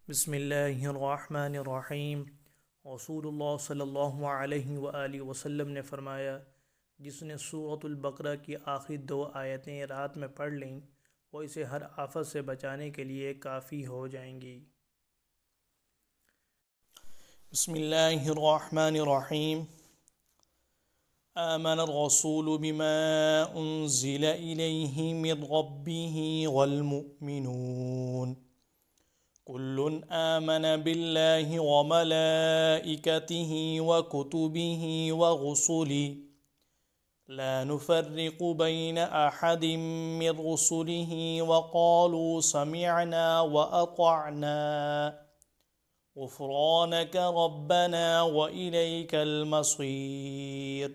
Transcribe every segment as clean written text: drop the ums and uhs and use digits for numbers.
बिस्मिल्लाहिर्रहमानिर्रहीम। रसूलुल्लाह सल्लल्लाहु अलैहि वआलिहि वसल्लम ने फ़रमाया, जिसने सूरतुल बकरा की आखिरी दो आयतें रात में पढ़ लें वो इसे हर आफत से बचाने के लिए काफ़ी हो जाएंगी। बिस्मिल्लाहिर्रहमानिर्रहीम। आमन रसूलु बिमा उन्ज़िल इलैहि मिर रब्बिहि वल मुमिनून कुल्लुन आमन बिल्लाहि व मलाइकतिहि व कुतुबिहि व रुसुलिहि ला नुफ़र्रिक़ु बैन अहदिम मिर रुसुलिहि व क़ालू समिअना व अतअना गुफ़्रानक रब्बना व इलैकल मसीर।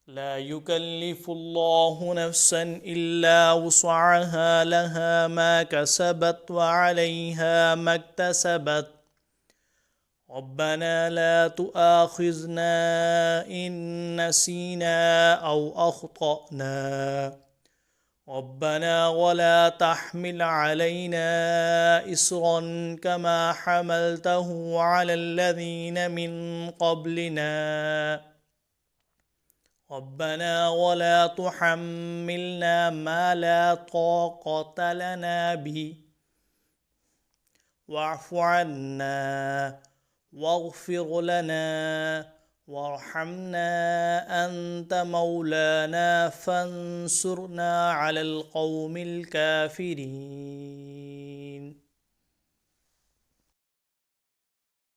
ला युकल्लिफ़ुल्लाहु नफ़्सन इल्ला वुस्अहा लहा मा कसबत व अलैहा मक्तसबत रब्बना ला तुआख़िज़ना इन नसीना औ अख़्तअना रब्बना वला तहमिल अलैना इस्रन कमा हमलतहु अलल्लज़ीन मिन क़ब्लिना रब्बना वला तुहम्मिलना मा ला ताक़त लना बिहि वअफ़ु अन्ना वग़फ़िर लना वरहमना अंत मौलाना फंसुरना अलल क़ौमिल काफ़िरीन।